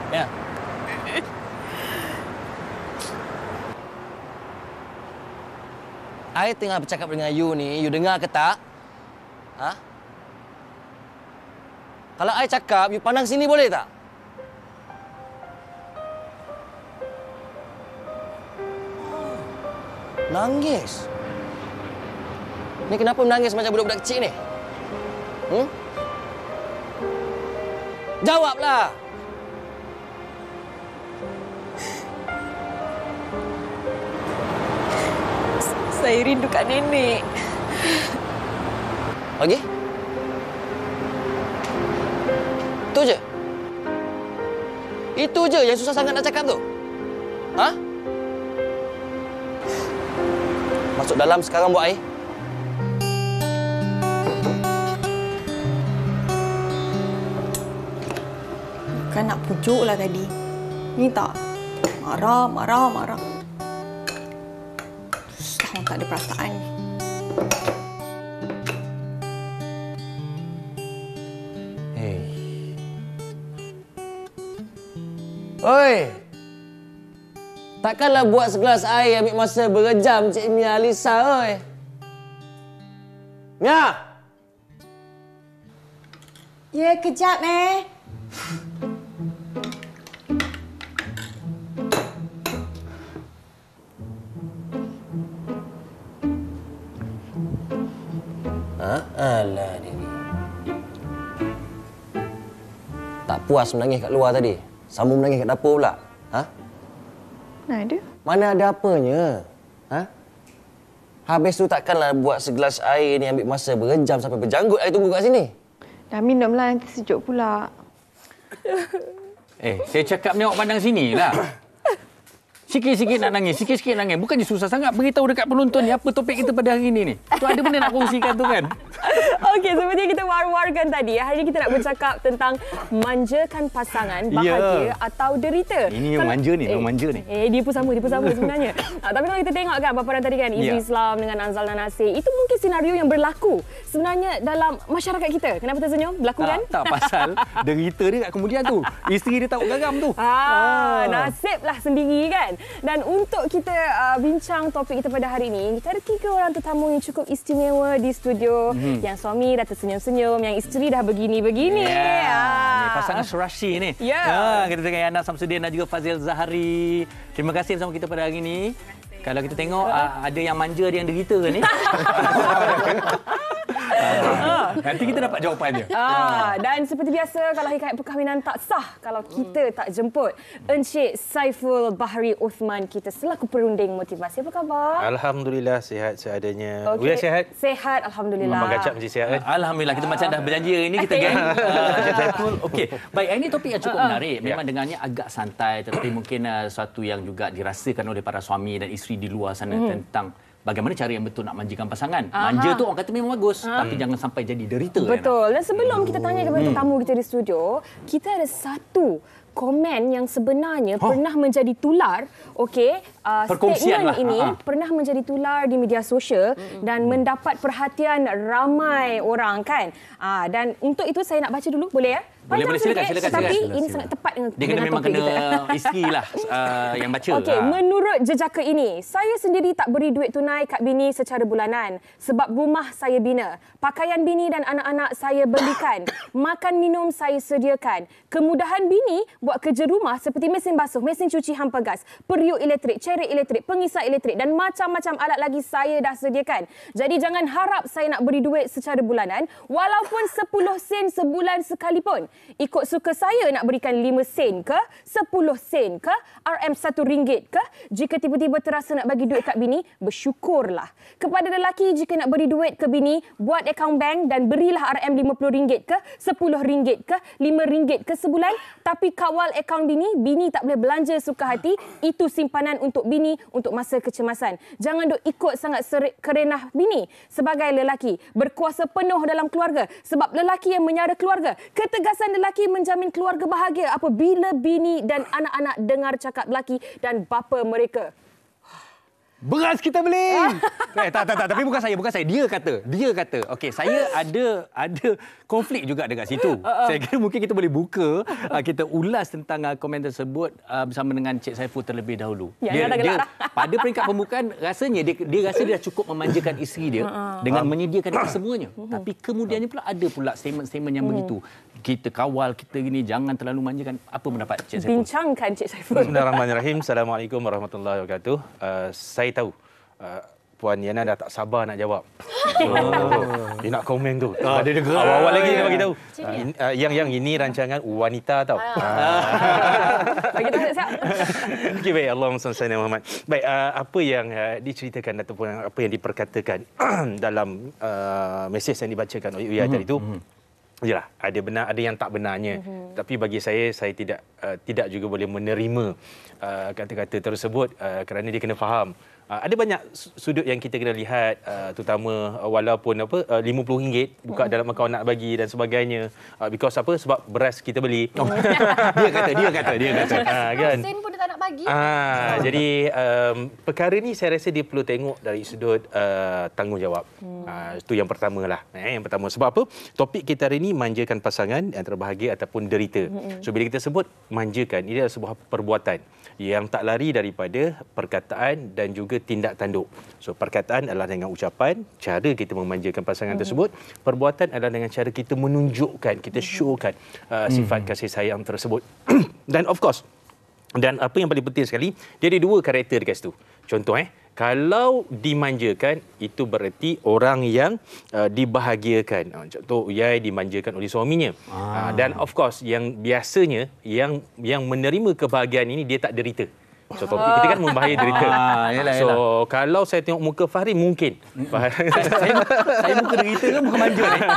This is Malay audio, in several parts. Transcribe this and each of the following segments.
Ya. I tengah bercakap dengan you ni, you dengar ke tak? Ha? Kalau I cakap, you pandang sini boleh tak? Nangis. Ni kenapa menangis macam budak-budak kecil ni? Jawablah. Saya rindu Kak Nenek. Lagi? Itu je? Itu je yang susah sangat nak cakap tu? Ha? Masuk dalam sekarang buat air. Bukan nak pujuk lah tadi. Ni tak. Marah. Susah orang tak ada perasaan ni. Hei. Oi! Takkanlah buat segelas air ambil masa berjam Cik Mia Alisa, oi. Mia! Ya, kejap, Alah dia ni. Tak puas menangis kat luar tadi. Sambung menangis kat dapur pula. Ha? Mana ada? Mana ada apanya? Ha? Habis tu takkanlah buat segelas air ni ambil masa berjam sampai berjanggut air tunggu kat sini. Dah minumlah, nanti sejuk pula. Saya cakap ni awak pandang sini lah. Sikit-sikit nak nangis, sikit-sikit nangis. Bukannya susah sangat beritahu dekat penonton ni apa topik kita pada hari ini ni. Tu ada benda nak kongsikan tu kan. Okey, seperti yang kita war-warkan tadi, hari ini kita nak bercakap tentang manjakan pasangan, bahagia atau derita. Ini yang manja ni, manja ni. Dia pun sama sebenarnya. Tapi kalau kita tengok kan paparan tadi kan, Izzy Islam dengan Anzal Nanasir, itu mungkin senario yang berlaku sebenarnya dalam masyarakat kita. Kenapa tersenyum? Berlaku kan? Tak, pasal derita dia kat kemudian tu. Isteri dia tak geram tu. Nasiblah sendiri kan. Dan untuk kita bincang topik kita pada hari ini, kita ada 3 orang tetamu yang cukup istimewa di studio. Yang suami dah tersenyum-senyum, yang isteri dah begini-begini. Ni pasangan serasi ni. Kita tengok Yana Samsudin dan juga Fazil Zahari. Terima kasih bersama kita pada hari ini. Kalau kita tengok ada yang manja, ada yang derita ke ni? Nanti kita dapat jawapannya. Dan seperti biasa, kalau hikayat perkahwinan tak sah kalau kita tak jemput Encik Saiful Bahri Uthman kita selaku perunding motivasi. Apa khabar? Alhamdulillah, sihat seadanya. Okay. Uya sihat? Sehat, alhamdulillah. Memang gacap mesti sihat kan? Alhamdulillah, kita macam dah berjanji hari ini kita geng. Saiful. Okey. Baik, ini topik yang cukup menarik. Memang dengannya agak santai, tetapi mungkin sesuatu yang juga dirasakan oleh para suami dan isteri di luar sana tentang bagaimana cara yang betul nak manjakan pasangan. Manja tu orang kata memang bagus, tapi jangan sampai jadi derita. Betul. Dan sebelum kita tanya kepada tetamu kita di studio, kita ada satu komen yang sebenarnya pernah menjadi tular. Statement ini pernah menjadi tular di media sosial dan mendapat perhatian ramai orang kan. Dan untuk itu saya nak baca dulu, boleh ya? Boleh, silakan. Tapi ini sangat tepat dengan dia kena memang kena isteri lah yang baca. Okey, menurut jejaka ini, saya sendiri tak beri duit tunai kat bini secara bulanan sebab rumah saya bina. Pakaian bini dan anak-anak saya belikan. Makan minum saya sediakan. Kemudahan bini buat kerja rumah seperti mesin basuh, mesin cuci hampa gas, periuk elektrik, cerik elektrik, pengisar elektrik dan macam-macam alat lagi saya dah sediakan. Jadi jangan harap saya nak beri duit secara bulanan walaupun 10 sen sebulan sekalipun. Ikut suka saya nak berikan 5 sen ke, 10 sen ke, RM1 ke. Jika tiba-tiba terasa nak bagi duit kat bini, bersyukurlah. Kepada lelaki, jika nak beri duit ke bini, buat akaun bank dan berilah RM50 ke, RM10 ke, RM5 ke sebulan. Tapi kawal akaun bini, bini tak boleh belanja suka hati. Itu simpanan untuk bini untuk masa kecemasan. Jangan duk ikut sangat kerenah bini. Sebagai lelaki, berkuasa penuh dalam keluarga. Sebab lelaki yang menyara keluarga. Ketegasan lelaki menjamin keluarga bahagia apabila bini dan anak-anak dengar cakap lelaki dan bapa mereka. beras kita beli. Tak. Tapi bukan saya. Dia kata. Okey, saya ada konflik juga dekat situ. Saya kira mungkin kita boleh buka, kita ulas tentang komen tersebut bersama dengan Cik Saiful terlebih dahulu. Ya, Dia pada peringkat pembukaan rasanya dia rasa dia dah cukup memanjakan isteri dia dengan menyediakan itu semuanya. Tapi kemudiannya pula ada pula statement-statement yang begitu. Kita kawal, kita gini, jangan terlalu manjakan. Apa pendapat Cik Saiful? Bincangkan Cik Saiful. Bismillahirrahmanirrahim. Assalamualaikum warahmatullahi wabarakatuh. Saya tahu Puan Yana dah tak sabar nak jawab. Dia nak komen tu. Dia gerak. Awal-awal lagi dia bagi tahu. Yang ini rancangan wanita tau. Bagi tahu siap. Okey, baik. Allahumma salli ala Muhammad. Baik, apa yang diceritakan ataupun apa yang diperkatakan dalam mesej yang dibacakan oleh Uya tadi itu, yalah, ada benar, ada yang tak benarnya. Tapi bagi saya tidak juga boleh menerima kata-kata tersebut kerana dia kena faham. Ada banyak sudut yang kita kena lihat, terutama walaupun RM50 buka dalam akaun nak bagi dan sebagainya. Because apa? Sebab beras kita beli. Dia kata. Kan? Sen pun dia tak nak bagi. Jadi perkara ni saya rasa dia perlu tengok dari sudut tanggungjawab. Itu yang pertama lah. Yang pertama. Sebab apa? Topik kita hari ini manjakan pasangan yang terbahagia ataupun derita. So bila kita sebut manjakan, ini adalah sebuah perbuatan yang tak lari daripada perkataan dan juga tindak tanduk. So perkataan adalah dengan ucapan, cara kita memanjakan pasangan tersebut. Perbuatan adalah dengan cara kita menunjukkan, kita showkan sifat kasih sayang tersebut. Dan of course, dan apa yang paling penting sekali, dia ada dua karakter dekat situ. Contoh kalau dimanjakan, itu berarti orang yang dibahagiakan. Contoh, Uyai dimanjakan oleh suaminya. Dan of course, yang biasanya yang menerima kebahagiaan ini, dia tak derita. So topik kita kan membahaya derita. So kalau saya tengok muka Fahri, mungkin saya muka derita ke muka manja ni? Kan?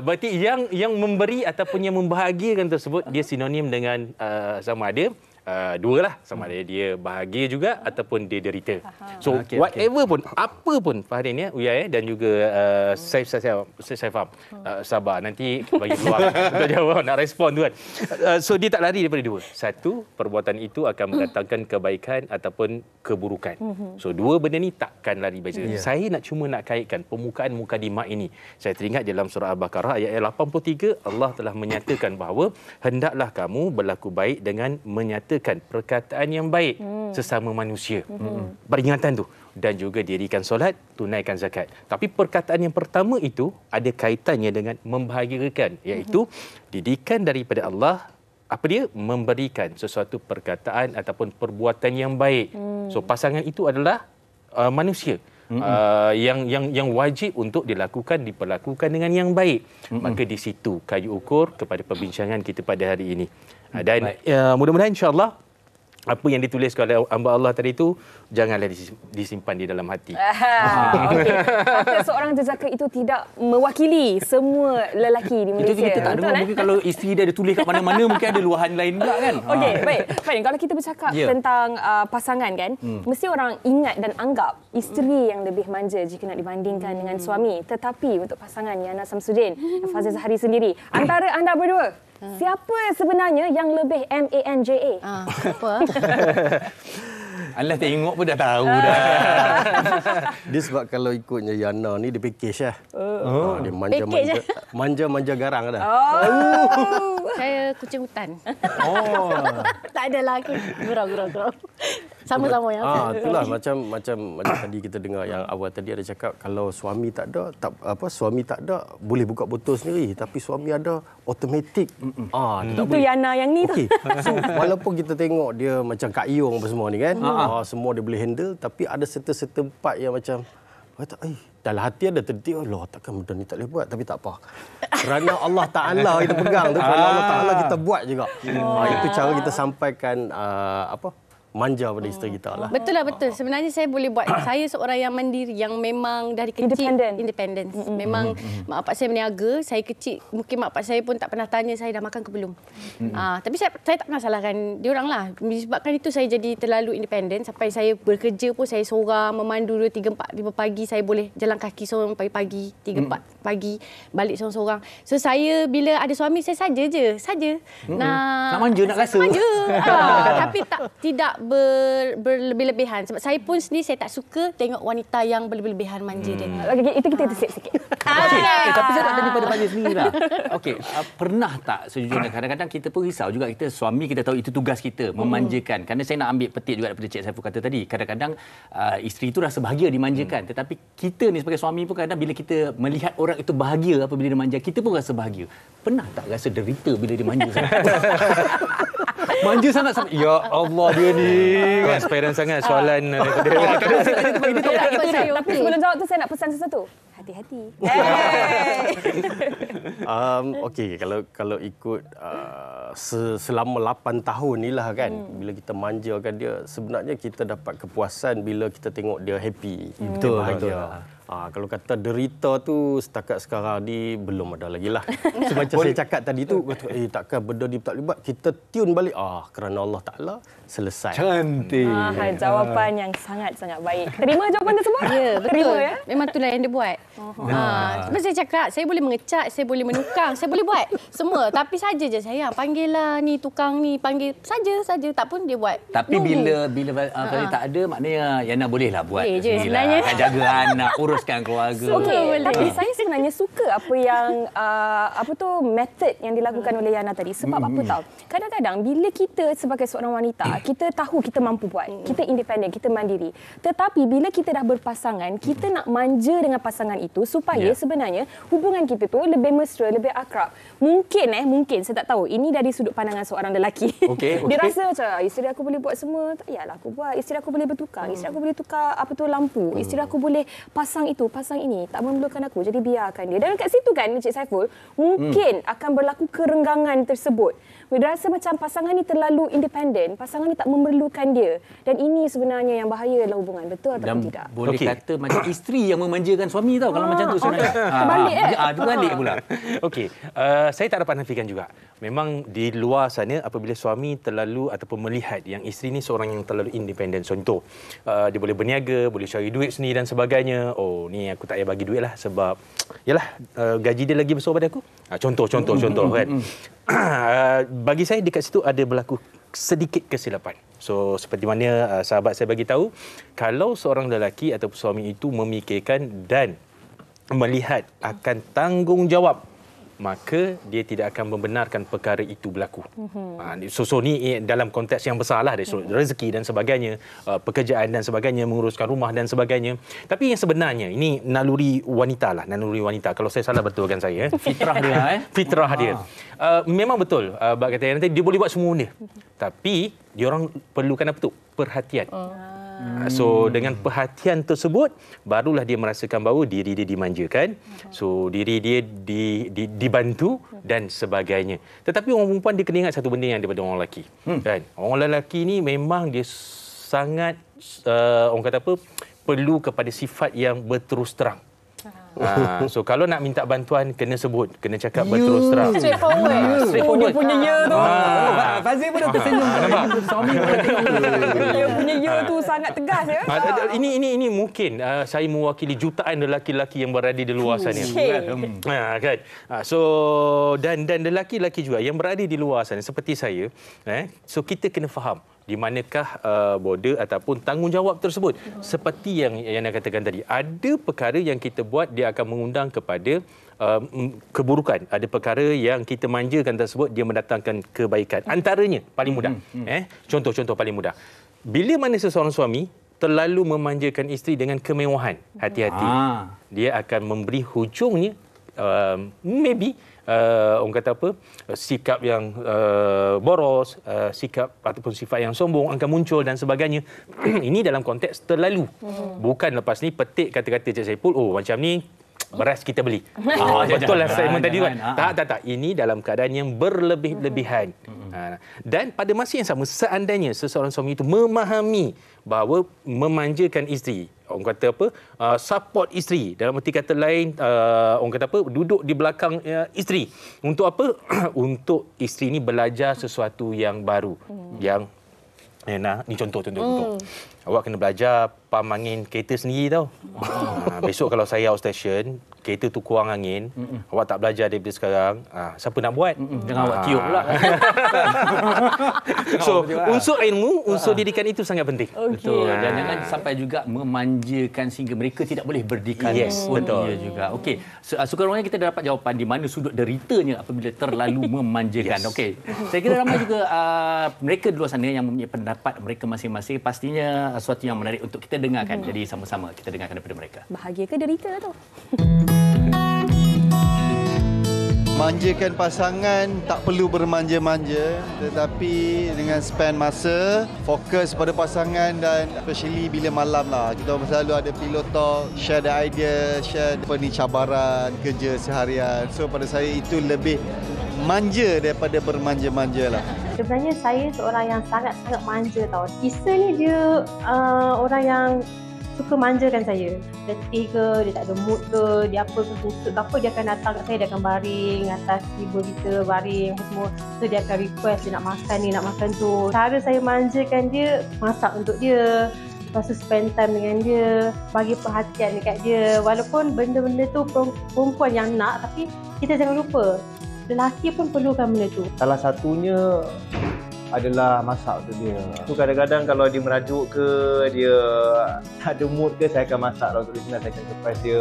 Berarti yang memberi ataupun yang membahagiakan tersebut, dia sinonim dengan sama ada dua lah, sama ada dia bahagia juga ataupun dia derita. So whatever pun, apa pun Fahri ni, Uya dan juga saya faham. Sabar, nanti bagi peluang untuk jawab, nak respon tu kan. So dia tak lari daripada dua. Satu, perbuatan itu akan mendatangkan kebaikan ataupun keburukan. So dua benda ni takkan lari daripada. Saya cuma nak kaitkan permukaan mukadimah ini. Saya teringat dalam surah Al-Baqarah ayat 83, Allah telah menyatakan bahawa hendaklah kamu berlaku baik dengan menyatakan perkataan yang baik sesama manusia. Peringatan tu. Dan juga dirikan solat, tunaikan zakat. Tapi perkataan yang pertama itu ada kaitannya dengan membahagiakan, iaitu didikan daripada Allah. Apa dia? Memberikan sesuatu perkataan ataupun perbuatan yang baik. So pasangan itu adalah manusia. Yang wajib untuk diperlakukan dengan yang baik. Maka di situ kayu ukur kepada perbincangan kita pada hari ini. Dan mudah-mudahan insya-Allah apa yang dituliskan oleh hamba Allah tadi itu janganlah disimpan di dalam hati. Okey. Kata seorang jejaka itu tidak mewakili semua lelaki di Malaysia. Itu kita tak dengar. Mungkin kalau isteri dia ada tulis kat mana-mana, mungkin ada luahan lain pula kan. Okey, baik. Fine, kalau kita bercakap tentang pasangan kan, mesti orang ingat dan anggap isteri yang lebih manja jika nak dibandingkan dengan suami. Tetapi untuk pasangan Yana Samsudin dan Fazil Zahari sendiri, antara anda berdua, siapa sebenarnya yang lebih MANJA? Apa? Alah tengok pun dah tahu dah. Dia sebab kalau ikutnya Yana ni dia package lah. Dia Package manja garang dah. Saya kucing hutan. Tak adalah aku gurau. Sama-sama yang itulah macam tadi kita dengar yang awal tadi ada cakap kalau suami tak ada boleh buka botol sendiri, tapi suami ada automatik. Itu Yana yang ni tu. So walaupun kita tengok dia macam Kak Iong apa semua ni kan, semua dia boleh handle, tapi ada certain part yang macam dalam hati ada terdetik, Allah takkan benda ni tak boleh buat, tapi tak apa. Kerana Allah Ta'ala kita pegang tu, kerana Allah Ta'ala kita buat juga. Itu cara kita sampaikan manja pada isteri kita lah. Betul lah, betul. Sebenarnya saya boleh buat. Saya seorang yang mandiri, yang memang dari kecil independent. Memang mak bapak saya berniaga. Saya kecil, mungkin mak bapak saya pun tak pernah tanya saya dah makan ke belum. Tapi saya tak pernah salahkan diorang lah. Disebabkan itu saya jadi terlalu independent. Sampai saya bekerja pun saya seorang, memandu 2, 3, 4, 5 pagi. Saya boleh jalan kaki seorang pagi-pagi, 3, 4 pagi, balik seorang-seorang. So saya bila ada suami, saya saja je. Nak manja, nak rasa. Manja. Tapi tidak berlebih-lebihan. Sebab saya pun sendiri saya tak suka tengok wanita yang berlebihan manja dia. Okey, itu kita sip sikit. Tapi saya nak tanya pada Fazil sendiri lah. Okey, pernah tak sejujurnya kadang-kadang kita pun risau juga, kita suami kita tahu itu tugas kita memanjakan. Kerana saya nak ambil petik juga daripada Cik Saiful kata tadi. Kadang-kadang isteri itu rasa bahagia dimanjakan. Tetapi kita ni sebagai suami pun kadang bila kita melihat orang itu bahagia apabila dimanja, kita pun rasa bahagia. Pernah tak rasa derita bila dimanja sangat? Manja sangat sampai ya Allah dia ni Transparan sangat soalan daripada Tapi sebelum jawab tu saya nak pesan sesuatu. Hati-hati. Okey, kalau ikut selama 8 tahun ni lah kan, bila kita manjakan dia, sebenarnya kita dapat kepuasan bila kita tengok dia happy. Betul. Kalau kata derita tu setakat sekarang ni belum ada lagi lah. Semacam saya cakap tadi tu, takkan benda ni tak libat, kita tune balik. Kerana Allah Ta'ala selesai. Cantik. Jawapan yang sangat-sangat baik. Terima jawapan tersebut? Ya, betul. Terima ya. Memang itulah yang dia buat. Sebab saya cakap, saya boleh mengecat, saya boleh menukang, saya boleh buat semua. Tapi saja je sayang, panggil lah ni tukang ni, panggil saja. Tak pun dia buat. Tapi bila Fazil tak ada, maknanya Yana bolehlah buat Boleh je sendirilah. sebenarnya. Kan jaga anak, uruskan keluarga. Okey, tapi saya sebenarnya suka apa yang method yang dilakukan oleh Yana tadi. Sebab apa tahu? Kadang-kadang bila kita sebagai seorang wanita, kita tahu kita mampu buat. Kita independen, kita mandiri. Tetapi bila kita dah berpasangan, kita nak manja dengan pasangan itu supaya sebenarnya hubungan kita tu lebih mesra, lebih akrab. Mungkin saya tak tahu. Ini dari sudut pandangan seorang lelaki. Okey. Dia rasa macam isteri aku boleh buat semua, tak payahlah aku buat. Isteri aku boleh bertukar, isteri aku boleh tukar lampu, isteri aku boleh pasang itu, pasang ini, tak memerlukan aku, jadi biarkan dia. Dan kat situ kan Encik Saiful, mungkin akan berlaku kerenggangan tersebut. Dia rasa macam pasangan ni terlalu independen, pasangan ni tak memerlukan dia. Dan ini sebenarnya yang bahaya dalam hubungan, betul atau tidak? Boleh kata macam isteri yang memanjakan suami tau kalau macam tu sebenarnya. Terbalik Terbalik pula. Okey, saya tak dapat nafikan juga. Memang di luar sana apabila suami terlalu ataupun melihat yang isteri ni seorang yang terlalu independen. Contoh, dia boleh berniaga, boleh cari duit sendiri dan sebagainya. Oh, ni aku tak payah bagi duit lah sebab yalah gaji dia lagi besar pada aku. Contoh kan. Bagi saya dekat situ ada berlaku sedikit kesilapan. So seperti mana sahabat saya bagi tahu, kalau seorang lelaki atau suami itu memikirkan dan melihat akan tanggungjawab, maka dia tidak akan membenarkan perkara itu berlaku. So ni dalam konteks yang besar lah, dari rezeki dan sebagainya, pekerjaan dan sebagainya, menguruskan rumah dan sebagainya. Tapi yang sebenarnya ini naluri wanita lah, naluri wanita. Kalau saya salah betulkan saya. Fitrah dia. Fitrah dia. Memang betul. Kata yang nanti dia boleh buat semua benda. Tapi dia orang perlukan apa tu? Perhatian. So dengan perhatian tersebut barulah dia merasakan bahawa diri dia dimanjakan. So diri dia dibantu dan sebagainya. Tetapi orang perempuan dia kena ingat satu benda yang daripada orang lelaki. Kan? Orang lelaki ni memang dia sangat orang kata apa, perlu kepada sifat yang berterus terang. So kalau nak minta bantuan kena sebut, kena cakap berterus terang. Dia punya ya tu. Fazil pun dah tersenyum. Suami pun dah tengok. Dia punya ya tu sangat tegas ya. Ini mungkin saya mewakili jutaan lelaki-lelaki yang berada di luar sana. Kan? So dan lelaki-lelaki juga yang berada di luar sana seperti saya, so kita kena faham di manakah border ataupun tanggungjawab tersebut. Seperti yang Yana katakan tadi, ada perkara yang kita buat dia akan mengundang kepada keburukan. Ada perkara yang kita manjakan tersebut dia mendatangkan kebaikan. Antaranya paling mudah, contoh paling mudah. Bila mana seseorang suami terlalu memanjakan isteri dengan kemewahan, hati-hati. Dia akan memberi hujungnya maybe orang kata apa, sikap yang boros, sikap ataupun sifat yang sombong akan muncul dan sebagainya. Ini dalam konteks terlalu. Bukan lepas ni petik kata-kata Cik Saiful, oh macam ni beras kita beli. Betul lah statement tadi kan. Tak. Ini dalam keadaan yang berlebih-lebihan. Dan pada masa yang sama, seandainya seseorang suami itu memahami bahawa memanjakan isteri, orang kata apa, support isteri, dalam erti kata lain, orang kata apa, duduk di belakang isteri. Untuk apa? Untuk isteri ini belajar sesuatu yang baru. Yang ni contoh. awak kena belajar pam angin kereta sendiri tau. Besok kalau saya outstation, kereta tu kurang angin, awak tak belajar daripada sekarang, siapa nak buat? Jangan awak tiup pula. So, unsur ilmu, unsur didikan itu sangat penting. Betul. Dan jangan sampai juga memanjakan sehingga mereka tidak boleh berdikari. Yes, betul. Dia juga. Okey. Sekurang-kurangnya kita dah dapat jawapan di mana sudut deritanya apabila terlalu memanjakan. Yes. Okey. Saya kira ramai juga mereka di luar sana yang mempunyai pendapat mereka masing-masing. Pastinya sesuatu yang menarik untuk kita dengarkan. Jadi sama-sama kita dengarkan daripada mereka. Bahagia ke derita tu? Manjakan pasangan tak perlu bermanja-manja, tetapi dengan spend masa, fokus pada pasangan dan especially bila malam lah. Kita selalu ada pillow talk, share the idea, share cabaran kerja seharian. So pada saya itu lebih manja daripada bermanja-manja lah. Sebenarnya saya seorang yang sangat-sangat manja tau. Isa ni dia orang yang suka manjakan saya. Letih ke, dia tak ada mood ke, dia apa ke, kusut ke apa, dia akan datang kat saya, dia akan baring atas tiba kita, baring apa semua. So dia akan request dia nak makan ni, nak makan tu. Cara saya manjakan dia, masak untuk dia. Lepas tu spend time dengan dia, bagi perhatian dekat dia. Walaupun benda-benda tu perempuan yang nak, tapi kita jangan lupa, lelaki pun perlukan benda tu. Salah satunya adalah masak untuk dia. So kadang-kadang kalau dia merajuk ke, dia tak ada mood ke, saya akan masak lah untuk dia. Saya akan surprise dia.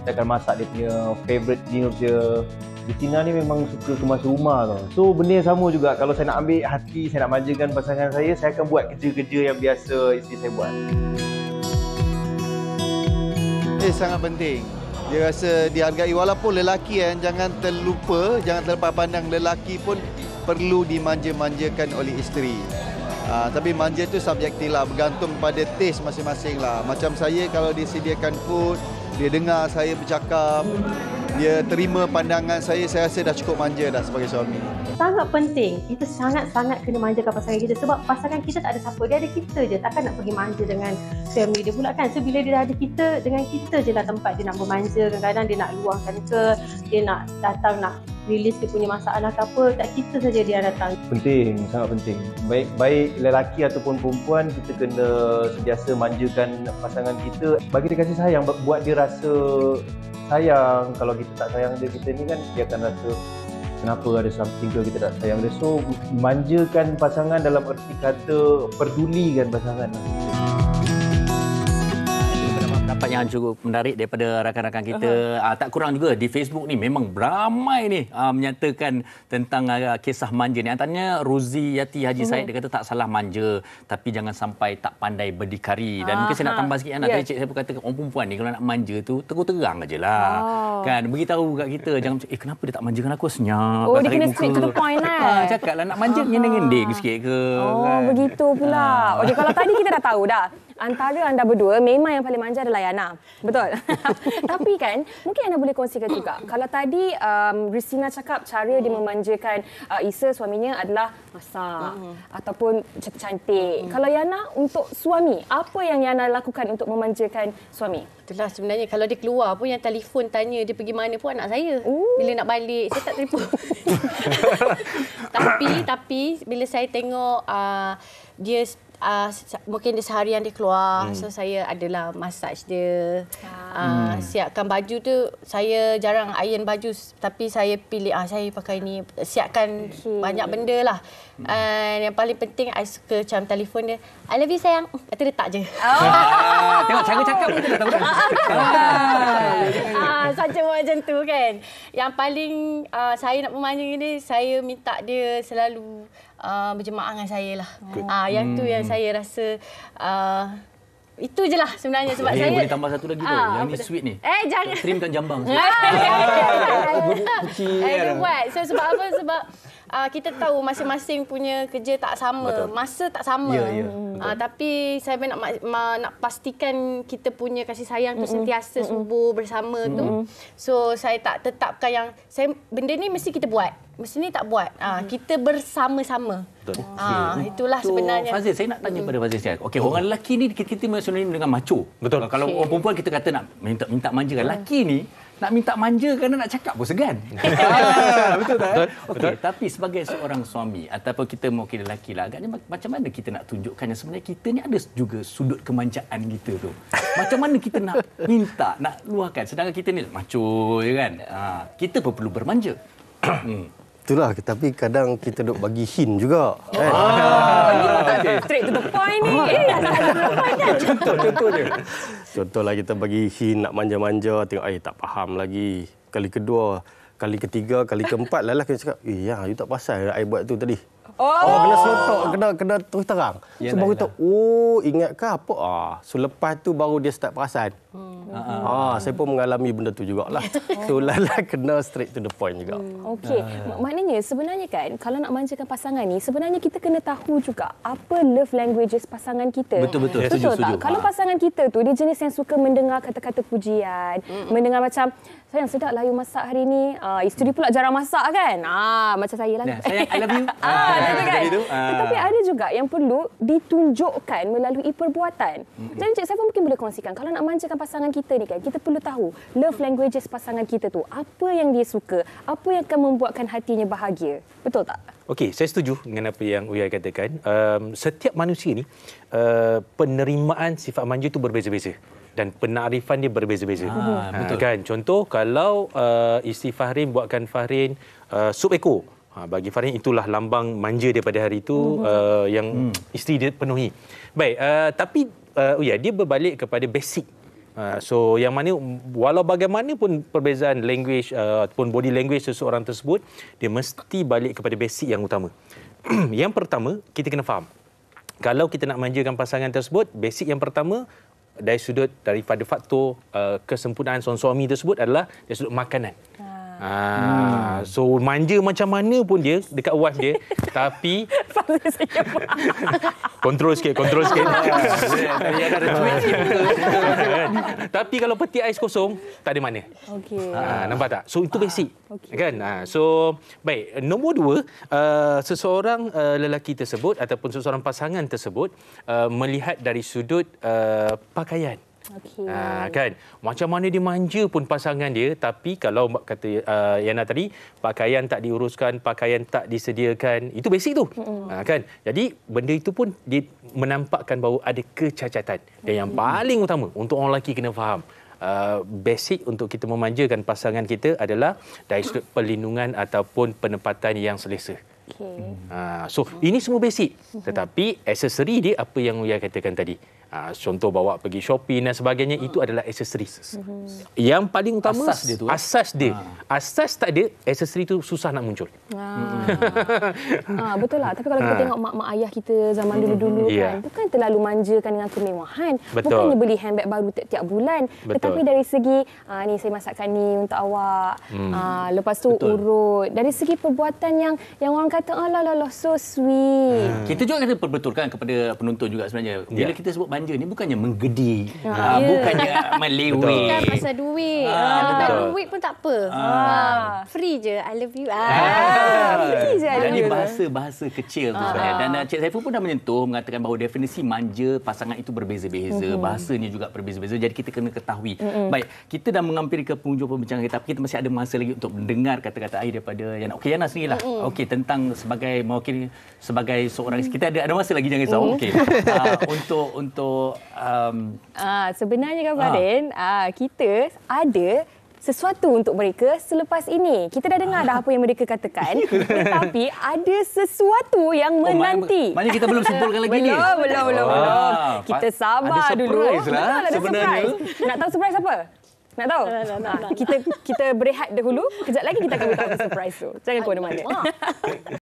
Saya akan masak dia punya favourite meal dia. Di Cina ni memang suka kemas rumah tau. So benda yang sama juga, kalau saya nak ambil hati, saya nak manjakan pasangan saya akan buat kerja-kerja yang biasa isteri saya buat. Sangat penting. Dia rasa dihargai, walaupun lelaki jangan terlupa, jangan terlepas pandang lelaki pun perlu dimanja-manjakan oleh isteri. Tapi manja tu subjektif lah, bergantung pada taste masing-masing lah. Macam saya, kalau dia sediakan food, dia dengar saya bercakap, dia terima pandangan saya rasa dah cukup manja dah sebagai suami. Sangat penting, kita sangat-sangat kena manjakan pasangan kita. Sebab pasangan kita tak ada siapa, dia ada kita je. Takkan nak pergi manja dengan family dia pula kan. So bila dia dah ada kita, dengan kita je lah tempat dia nak bermanja. Kadang-kadang dia nak luahkan ke, dia nak datang nak release dia punya masalah ke apa, tak kita saja dia datang. Penting, sangat penting. Baik lelaki ataupun perempuan, kita kena sentiasa manjakan pasangan kita. Bagi dia kasih sayang, buat dia rasa sayang. Kalau kita tak sayang dia, kita ni kan, dia akan rasa kenapa ada something ke kita tak sayang dia. So manjakan pasangan dalam erti kata pedulikan pasangan. Dapat yang cukup menarik daripada rakan-rakan kita. Tak kurang juga di Facebook ni memang beramai ni menyatakan tentang kisah manja ni. Antaranya Rozi Yati Haji Said, dia kata tak salah manja, tapi jangan sampai tak pandai berdikari. Dan mungkin saya nak tambah sikit, tadi Cik saya pun kata orang perempuan ni kalau nak manja tu terang aje lah. Kan, beritahu kat kita, jangan kenapa dia tak manjakan aku, senyap. Oh, dia kena straight to the point lah. Cakaplah nak manja ngending sikit ke. Oh, begitu pula. Okey, kalau tadi kita dah tahu dah, antara anda berdua memang yang paling manja adalah Yana. Betul? Tapi kan, mungkin anda boleh kongsikan juga. Kalau tadi Rizina cakap cara dia memanjakan Isa, suaminya adalah masak ataupun cantik. Kalau Yana, untuk suami, apa yang Yana lakukan untuk memanjakan suami? Itulah sebenarnya, kalau dia keluar pun yang telefon tanya dia pergi mana pun anak saya. Bila nak balik, saya tak telefon. tapi bila saya tengok dia mungkin dia seharian dia keluar, so saya adalah massage dia, siapkan baju tu. Saya jarang iron baju, tapi saya pilih saya pakai ni, siapkan banyak benda lah. Yang paling penting, I suka macam telefon dia, I love you sayang, kata dia tak je. Tengok cara cakap pun dia dah tahu dah. Saja macam tu kan. Yang paling saya nak memanjakan dia, saya minta dia selalu berjemaah dengan saya lah. Yang tu yang saya rasa itu je lah sebenarnya. Sebab saya boleh tambah satu lagi tu. Yang ni sweet ni. Jangan. Trimkan jambang. Buat. So sebab apa? Sebab kita tahu masing-masing punya kerja tak sama. Betul. Masa tak sama. Tapi saya nak pastikan kita punya kasih sayang tu sentiasa subur bersama tu. So saya tak tetapkan yang benda ni mesti kita buat. Mesti ni tak buat. Kita bersama-sama. Itulah sebenarnya. Fazil, saya nak tanya pada Fazil sekali. Okey, orang lelaki ni kita sebenarnya dengan macho. Betul. Kalau orang perempuan kita kata nak minta manjakan. Lelaki ni nak minta manja kerana nak cakap pun segan. Betul tak? Okey, tapi sebagai seorang suami ataupun kita mungkin lelaki lah, agaknya macam mana kita nak tunjukkan yang sebenarnya kita ni ada juga sudut kemanjaan kita tu. Macam mana kita nak minta, nak luahkan, sedangkan kita ni macho je kan. Kita pun perlu bermanja. Itulah, tapi kadang kita duk bagi hint juga. Kan? Straight to the point ni. Contohnya. Contohlah kita bagi hint nak manja-manja, tengok tak faham lagi. Kali kedua, kali ketiga, kali keempat lalah kita cakap, you tak pasal I buat tu tadi. Kena selotok, kena terus terang. So baru tahu, ingatkah apa? So lepas tu baru dia start perasan. Saya pun mengalami benda tu jugalah. So lala kena straight to the point juga. Okey, maknanya sebenarnya kan kalau nak manjakan pasangan ni, sebenarnya kita kena tahu juga apa love languages pasangan kita. Betul. Betul tak? Kalau pasangan kita tu dia jenis yang suka mendengar kata-kata pujian, mendengar macam sayang sedap lah you masak hari ni. Isteri pula jarang masak kan? Macam saya lah. Sayang, I love you. Kan? Tetapi ada juga yang perlu ditunjukkan melalui perbuatan. Jadi Cik Saiful mungkin boleh kongsikan kalau nak manjakan pasangan kita ni kan, kita perlu tahu love languages pasangan kita tu, apa yang dia suka, apa yang akan membuatkan hatinya bahagia. Betul tak? Okey, saya setuju dengan apa yang Uya katakan. Setiap manusia ni penerimaan sifat manja itu berbeza-beza dan penarifan dia berbeza-beza. Betul kan? Contoh kalau isteri Fahrin buatkan Fahrin sup ekor. Bagi Fahrin itulah lambang manja daripada hari itu yang isteri dia penuhi. Baik, tapi dia berbalik kepada basic. So yang mana walau bagaimanapun perbezaan language ataupun body language seseorang tersebut, dia mesti balik kepada basic yang utama. Yang pertama, kita kena faham. Kalau kita nak manjakan pasangan tersebut, basic yang pertama dari sudut daripada faktor kesempurnaan seorang suami tersebut adalah dari sudut makanan. So manja macam mana pun dia dekat wife dia, tapi kontrol sikit. Tapi kalau peti ais kosong, tak ada mana. Nampak tak? So itu basic. Kan? So baik, nombor 2, seseorang lelaki tersebut ataupun seseorang pasangan tersebut melihat dari sudut pakaian. Kan, macam mana dia manja pun pasangan dia, tapi kalau kata Yana tadi, pakaian tak diuruskan, pakaian tak disediakan, itu basic tu. Kan, jadi benda itu pun dia menampakkan bahawa ada kecacatan. Dan yang paling utama untuk orang lelaki kena faham, basic untuk kita memanjakan pasangan kita adalah dari sudut perlindungan ataupun penempatan yang selesa. So ini semua basic, tetapi aksesori dia apa yang Uya katakan tadi, contoh bawa pergi shopping dan sebagainya, itu adalah aksesoris. Yang paling utama asas dia. Asas tak ada, aksesori itu susah nak muncul. Betul lah. Tapi kalau kita tengok mak-mak ayah kita zaman dulu-dulu kan, itu kan terlalu manjakan dengan kemewahan. Bukannya beli handbag baru tiap bulan, tetapi dari segi ni saya masakkan ni untuk awak, lepas tu urut, dari segi perbuatan yang orang kata alah so sweet. Kita juga kena perbetulkan kepada penonton juga sebenarnya. Bila kita sebut manja ni bukannya menggedi, bukannya meleweh. Bukan pasal duit. Tak duit pun tak apa. Free je, I love you. Free je, I love Jadi you. bahasa kecil tu sebenarnya. Dan Cik Saiful pun dah menyentuh mengatakan bahawa definisi manja pasangan itu berbeza-beza. Bahasanya juga berbeza-beza. Jadi kita kena ketahui. Baik, kita dah menghampiri ke penghujung perbincangan kita, tapi kita masih ada masa lagi untuk mendengar kata-kata akhir daripada Yana. Okey, Yana sendirilah. Okey, tentang sebagai mewakili sebagai seorang, kita ada masa lagi, jangan risau. Okey. Untuk sebenarnya kan Fahrin, kita ada sesuatu untuk mereka selepas ini. Kita dah dengar dah apa yang mereka katakan, tetapi ada sesuatu yang menanti. Maknanya kita belum simpulkan lagi ni. Belum. Kita sabar ada dulu. surprise lah Betul, ada sebenarnya. surprise. Nak tahu surprise apa? Nak tahu? Kita berehat dahulu. Kejap lagi kita akan beritahu surprise tu. Jangan ke mana-mana.